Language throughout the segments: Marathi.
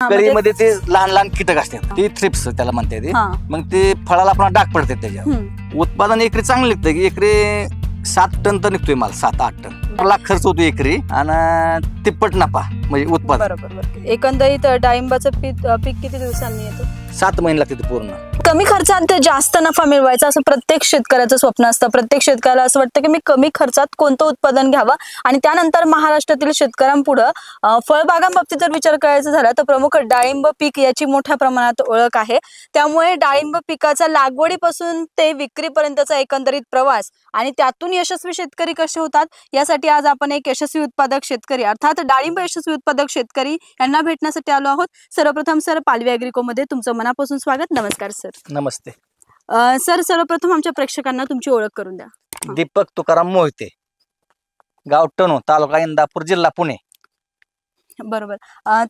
कळीमध्ये ते लहान लहान कीटक असतात, ते थ्रिप्स त्याला म्हणते ते. मग ते फळाला आपण डाग पडते त्याच्यावर. उत्पादन एकरी चांगलं निघतं की एकरी 7 टन तर निघतोय माल, 7-8 टन. लाख खर्च होतो एकरी आणि तिप्पट नफा म्हणजे उत्पादन. बरोबर. एकंदरीत डाळिंबाचं पीक किती दिवसांनी येतं? 7 महिने लागते पूर्ण. कमी खर्चात जास्त नफा मिळवायचा असं प्रत्येक शेतकऱ्याचं स्वप्न असतं. प्रत्येक शेतकऱ्याला असं वाटतं की मी कमी खर्चात कोणतं उत्पादन घ्यावं. आणि त्यानंतर महाराष्ट्रातील शेतकऱ्यांपुढं फळबागांबाबतीत जर विचार करायचा झाला तर प्रमुख डाळिंब पीक याची मोठ्या प्रमाणात ओळख आहे. त्यामुळे डाळिंब पिकाचा लागवडीपासून ते विक्रीपर्यंतचा एकंदरीत प्रवास आणि त्यातून यशस्वी शेतकरी कसे होतात यासाठी आज आपण एक यशस्वी उत्पादक शेतकरी अर्थात डाळिंब यशस्वी उत्पादक शेतकरी यांना भेटण्यासाठी आलो आहोत. सर्वप्रथम सर, पालवी ॲग्रिको मध्ये तुमचं मनापासून स्वागत. नमस्कार सर. नमस्ते सर. सर्वप्रथम आमच्या प्रेक्षकांना तुमची ओळख करून द्या. दीपक तुकाराम मोहिते, गाव टणू, तालुका इंदापूर, जिल्हा पुणे. बरोबर.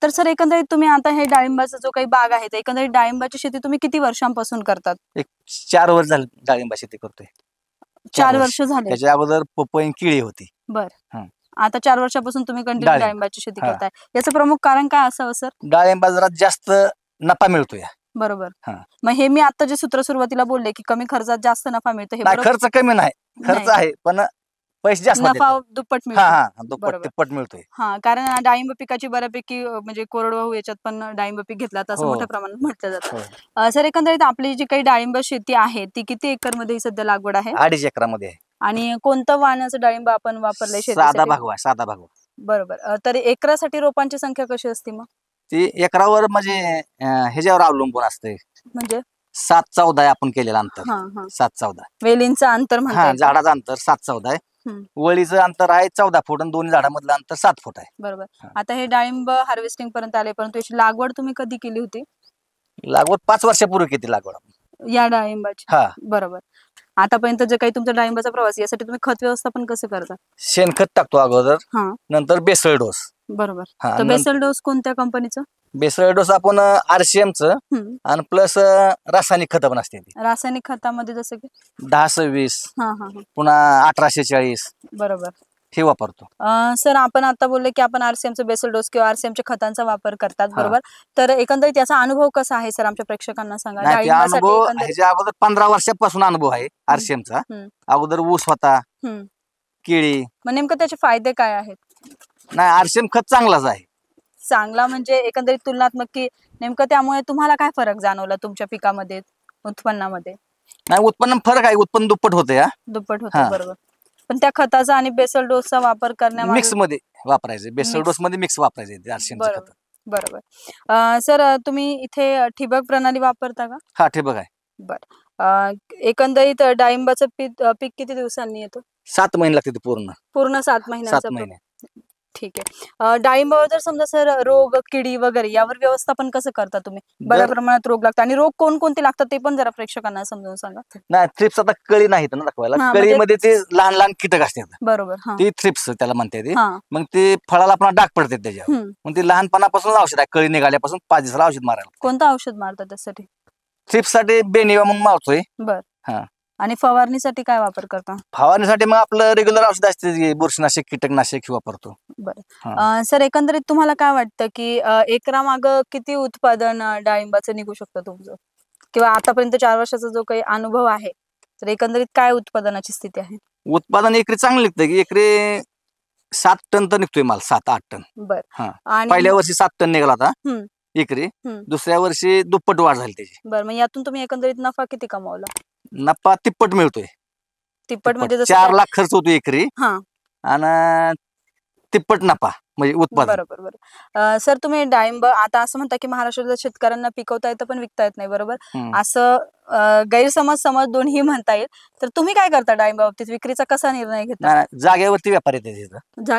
तर सर, एकंदरीत तुम्ही आता हे डाळिंबाचा जो काही बाग आहे, एकंदरीत डाळिंबाची शेती तुम्ही किती वर्षांपासून करतात? एक 4 वर्ष झाली डाळिंबा शेती करतोय. 4 वर्ष झाले. त्याच्या अगोदर पपई केळी होती. बर. आता 4 वर्षापासून तुम्ही कंटिन्यू डाळिंबाची शेती करताय. याचं प्रमुख कारण काय असावं सर? डाळिंबा जरा जास्त नफा मिळतोय. बरोबर. मग हे मी आता जे सूत्र सुरुवातीला बोलले की कमी खर्चात जास्त नफा मिळतो, हे खर्च कमी नाही, खर्च आहे पण पैसे जास्त, नफा दुप्पट मिळतो. दुप्पट तिप्पट मिळतोय. कारण डाळिंब पिकाची बऱ्यापैकी म्हणजे कोरडवाहू याच्यात पण डाळिंब पीक घेतला तर असं मोठ्या प्रमाणात म्हटलं जातं. सर, एकंदरीत आपली जी काही डाळिंब शेती आहे ती किती एकर मध्ये सध्या लागवड आहे? 2.5 एकरामध्ये आहे. आणि कोणतं वाणाचं डाळिंब आपण वापरलंय? साधा भागवा. बरोबर. तर एकरासाठी रोपांची संख्या कशी असते मग? ती एकरावर म्हणजे ह्याच्यावर अवलंबून असते. म्हणजे 7-14 आपण केलेलं अंतर. 7-14 वेलींचं अंतर म्हणतात. झाडाचं अंतर 7-14 आहे. वळीचं अंतर आहे 14 फूट आणि दोन्ही झाडामधलं अंतर 7 फूट आहे. बरोबर. आता हे डाळिंब हार्वेस्टिंग पर्यंत आले, परंतु याची लागवड तुम्ही कधी केली होती? लागवड 5 वर्षापूर्वी केली लागवड या डाळिंबाची. बरोबर. आतापर्यंत जे काही तुमचा डाळिंबाचा प्रवास, यासाठी तुम्ही खत व्यवस्थापन कसं करता? शेणखत टाकतो अगोदर, नंतर बेसल डोस. बरोबर. तर बेसल डोस कोणत्या कंपनीचं? बेसल डोस आपण RCMचं आणि प्लस रासायनिक खत पण असते. रासायनिक खतामध्ये जसं की 10-26 पुन्हा 18-40. बरोबर. हे वापरतो. सर, आपण आता बोलले की आपण RCMचं बेसल डोस किंवा RCMच्या खतांचा वापर करतात. बरोबर. तर एकंदरीत याचा अनुभव कसा आहे सर, आमच्या प्रेक्षकांना सांगा. ह्याच्या अगोदर 15 वर्षापासून अनुभव आहे RCMचा. अगोदर ऊस होता, केळी. मग नेमकं त्याचे फायदे काय आहेत? नाही, RCM खत चांगलाच आहे. चांगला म्हणजे एकंदरीत तुलनात्मक की नेमकं त्यामुळे तुम्हाला काय फरक जाणवला तुमच्या पिकामध्ये, उत्पन्नामध्ये? नाही, उत्पन्न फरक आहे. उत्पन्न दुप्पट होते. दुप्पट होतं. बरोबर. पण त्या खताचा आणि बेसल डोसचा वापर करण्यामध्ये मिक्स मध्ये वापरायचे. बेसल डोस मध्ये मिक्स वापरायचे RCMचं खत. बरोबर. सर, तुम्ही इथे ठिबक प्रणाली वापरता का? हा, ठिबक आहे. बर. एकंदरीत डाळिंबाचं पीक किती दिवसांनी येतो? 7 महिने लागते पूर्ण 7 महिन्याचं. ठीक आहे. डाळिंबावर जर समजा सर रोग, किडी वगैरे यावर व्यवस्थापन कसं करता तुम्ही? बऱ्या प्रमाणात रोग लागतात आणि रोग कोणकोणते लागतात ते पण जरा प्रेक्षकांना समजावून सांगा. नाही, थ्रिप्स आता कळी नाही ना दाखवायला. कळीमध्ये ते लहान लहान कीटक असतात. बरोबर. ती थ्रिप्स त्याला म्हणते ते. मग ते फळाला आपण डाग पडतात त्याच्यावर. मग ते लहानपणापासून औषध आहे. कळी निघाल्यापासून 5 दिवसाला औषध मारायला. कोणतं औषध मारतात त्यासाठी? थ्रिप्स साठी बेनिवा म्हणून मारतोय. बर. आणि फवारणीसाठी काय वापर करता? फवारणीसाठी मग आपलं रेग्युलर औषध असते, बुरशीनाशक, कीटकनाशक वापरतो. बरं. सर, एकंदरीत तुम्हाला काय वाटतं की एकरामाग किती उत्पादन डाळिंबाचं निघू शकतं तुमचं, किंवा आतापर्यंत 4 वर्षाचा जो काही अनुभव आहे तर एकंदरीत काय उत्पादनाची स्थिती आहे? उत्पादन एकरी चांगलं निघतं की एकरी 7 टन तर निघतोय माल, 7-8 टन. बरं. पहिल्या वर्षी 7 टन निघाला होता एकरी. दुसऱ्या वर्षी दुप्पट वाढ झाली त्याची. बरं. मग यातून तुम्ही एकंदरीत नफा किती कमावला? नफा तिप्पट मिळतोय. तिप्पट म्हणजे 4 लाख खर्च होतो एकरी आणि तिप्पट नफा म्हणजे उत्पादन. बरोबर. सर, तुम्ही डाळिंब आता असं म्हणता की महाराष्ट्रातल्या शेतकऱ्यांना पिकवता येतं पण विकता येत नाही, बरोबर? असं गैरसमज दोन्ही म्हणता येईल. तर तुम्ही काय करता डाळिंबा बाबतीत? विक्रीचा कसा निर्णय घेता? जागेवरती व्यापारी येते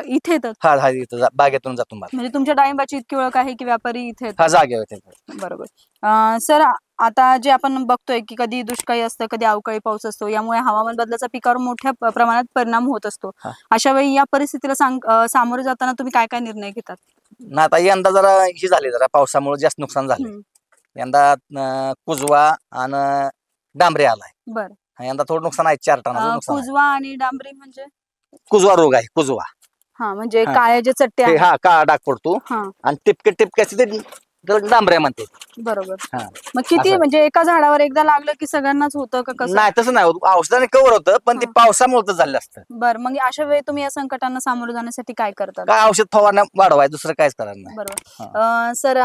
इथे येतात. बागेतून जातो. म्हणजे तुमच्या डाळिंबाची इतकी ओळख आहे की व्यापारी इथे येतात? जागेवर. बरोबर. सर, आता जे आपण बघतोय की कधी दुष्काळी असतं, कधी अवकाळी पाऊस असतो, यामुळे हवामान बदलाचा पिकावर मोठ्या प्रमाणात परिणाम होत असतो. अशा वेळी या परिस्थितीला सामोरे जाताना तुम्ही काय काय निर्णय घेतात? ना, आता यंदा जरा पावसामुळे जास्त नुकसान झालं. यंदा कुजवा आणि डांबरे आलाय. बरं. यंदा थोडं नुकसान आहे. 4 टन कुजवा आणि डांबरी म्हणजे? कुजवा रोग आहे. कुजवा म्हणजे काळे जे चट्टे आहेत. काळा डाग पडतो आणि टिपके टिपके त्याला डांबऱ्या म्हणते. बरोबर. हा. मग किती असं. म्हणजे एका झाडावर एकदा लागलं की सगळ्यांनाच होतं का कसं? नाही तसं नाही होत. औषधाने कव्हर होतं पण ते पावसामुळे झालं असतं. बरं, मग अशा वेळी तुम्ही या संकटांना सामोरं जाण्यासाठी काय करतात? काय औषध फवारण्या वाढवाय दुसरं काहीच करायला नाही. बरोबर. सर,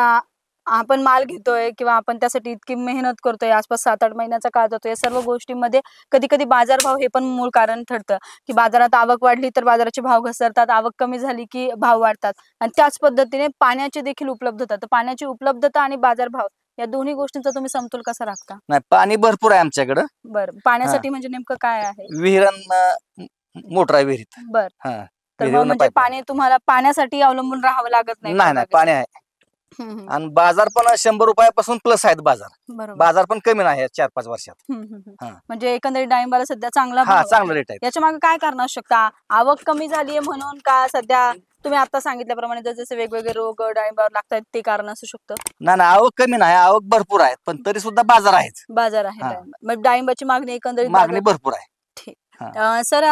आपण माल घेतोय किंवा आपण त्यासाठी इतकी मेहनत करतोय, आसपास 7-8 महिन्याचा काळ जातो, या सर्व गोष्टींमध्ये कधी कधी बाजारभाव हे पण मूळ कारण ठरतं की बाजारात आवक वाढली तर बाजाराचे भाव घसरतात, आवक कमी झाली की भाव वाढतात. आणि त्याच पद्धतीने पाण्याची देखील उपलब्धता, तर पाण्याची उपलब्धता आणि बाजारभाव या दोन्ही गोष्टींचा तुम्ही समतोल कसा राखता? नाही पाणी भरपूर आहे आमच्याकडं. बरं, पाण्यासाठी म्हणजे नेमकं काय आहे? विहिरांना मोटर आहे विहिरीत. बर, हा तर मग म्हणजे पाणी तुम्हाला पाण्यासाठी अवलंबून राहावं लागत नाही? नाही पाणी आहे. आणि बाजार पण 100 रुपयापासून प्लस आहेत बाजार. बरोबर. बाजार पण कमी नाही 4-5 वर्षात. म्हणजे एकंदरीत डाळिंबाला सध्या चांगला भाव हा आहे. चांगला रेट आहे. याच्या मागे काय कारण असू शकता? आवक कमी झालीये म्हणून का सध्या तुम्ही आता सांगितल्याप्रमाणे जसे वेगवेगळे रोग डाळिंबावर लागतात ते कारण असू शकतं? नाही आवक कमी नाही, आवक भरपूर आहे पण तरी सुद्धा बाजार आहेच. बाजार आहे डाळिंब. मग डाळिंबाची मागणी एकंदरीत मागणी भरपूर आहे. सर,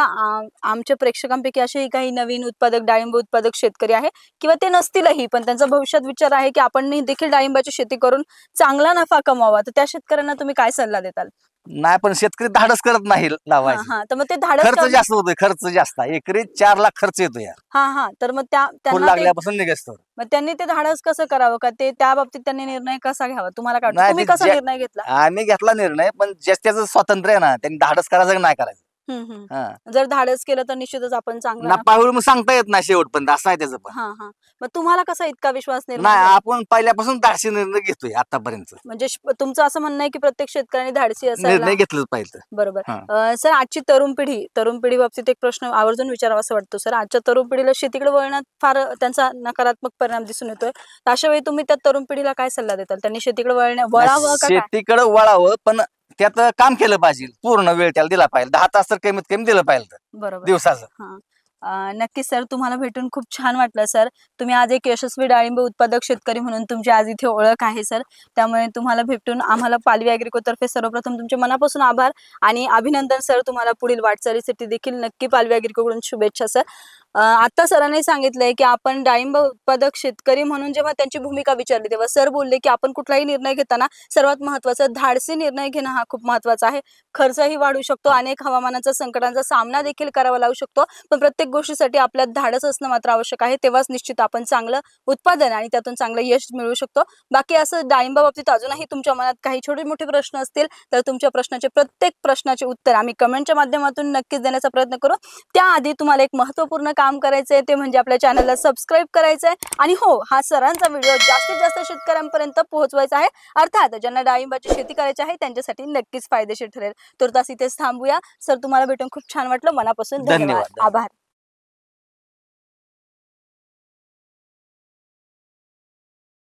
आमच्या प्रेक्षकांपैकी असेही काही नवीन उत्पादक, डाळिंब उत्पादक शेतकरी आहे किंवा ते नसतीलही पण त्यांचा भविष्यात विचार आहे की आपण देखील डाळिंबाची शेती करून चांगला नफा कमवावा, तर त्या शेतकऱ्यांना तुम्ही काय सल्ला देताल? नाही पण शेतकरी धाडस करत नाही लावायचं. तर मग ते धाडस खर्च जास्त होतोय, खर्च जास्त आहे. एकरी 4 लाख खर्च येतो यार. तर मग फुल त्यांना लागल्यापासून निघतो. मग त्यांनी ते धाडस कसं करावं, का ते त्या बाबतीत त्यांनी निर्णय कसा घ्यावा? तुम्हाला काय वाटतं? तुम्ही कसा निर्णय घेतला? आम्ही घेतला निर्णय पण त्याचं स्वातंत्र्य आहे ना, त्यांनी धाडस करायचं की नाही करायचं. जर धाडस केलं तर निश्चितच आपण चांगला नफावर मग सांगता येत नाही शेवटपर्यंत, असं आहे त्याचं पण. मग तुम्हाला कसा इतका विश्वास नाही निर्माण? आपण पहिल्यापासून धाडसी निर्णय घेतोय आतापर्यंत. म्हणजे तुमचं असं म्हणणं आहे की प्रत्येक शेतकऱ्याने धाडसी असायला? निर्णय घेतलंच पाहिजे. बरोबर. सर, आजची तरुण पिढी बाबतीत एक प्रश्न आवर्जून विचारावा असं वाटतो. सर, आजच्या तरुण पिढीला शेतीकडे वळण्यात फार त्यांचा नकारात्मक परिणाम दिसून येतोय. अशा वेळी तुम्ही त्या तरुण पिढीला काय सल्ला देताल? त्यांनी शेतीकडे वळावं का? शेतीकडे वळावं पण त्यात काम केलं पाहिजे, पूर्ण वेळ त्याला दिला पाहिजे. 10 तास तर कमीत कमी दिलं पाहिजे बरोबर दिवसाचं. नक्कीच सर, तुम्हाला भेटून खूप छान वाटलं सर. तुम्ही आज एक यशस्वी डाळिंब उत्पादक शेतकरी म्हणून तुमची आज इथे ओळख आहे सर. त्यामुळे तुम्हाला भेटून आम्हाला पालवी ॲग्रिकोतर्फे सर्वप्रथम तुमचे मनापासून आभार आणि अभिनंदन सर. तुम्हाला पुढील वाटचालीसाठी देखील नक्की पालवी ॲग्रिकोकडून शुभेच्छा सर. आता सरांनी सांगितलंय की आपण डाळिंब उत्पादक शेतकरी म्हणून जेव्हा त्यांची भूमिका विचारली तेव्हा सर बोलले की आपण कुठलाही निर्णय घेताना सर्वात महत्वाचं धाडसी निर्णय घेणं हा खूप महत्वाचा आहे. खर्चही वाढू शकतो, अनेक हवामानाच्या संकटांचा सामना देखील करावा लागू शकतो, पण प्रत्येक गोष्टीसाठी आपल्यात धाडस असणं मात्र आवश्यक आहे. तेव्हाच निश्चित आपण चांगलं उत्पादन आणि त्यातून चांगलं यश मिळवू शकतो. बाकी असं डाळिंबा बाबतीत अजूनही तुमच्या मनात काही छोटे मोठे प्रश्न असतील तर तुमच्या प्रत्येक प्रश्नाचे उत्तर आम्ही कमेंटच्या माध्यमातून नक्कीच देण्याचा प्रयत्न करू. त्याआधी तुम्हाला एक महत्त्वपूर्ण काम करायचंय, ते म्हणजे आपल्या चॅनलला सबस्क्राईब करायचंय आणि हो, हा सरांचा व्हिडिओ जास्तीत जास्त शेतकऱ्यांपर्यंत पोहोचवायचा आहे. अर्थात ज्यांना डाळिंबाची शेती करायची आहे त्यांच्यासाठी नक्कीच फायदेशीर ठरेल. तुर्तास इथेच थांबूया. सर, तुम्हाला भेटून खूप छान वाटलं. मनापासून धन्यवाद. आभार.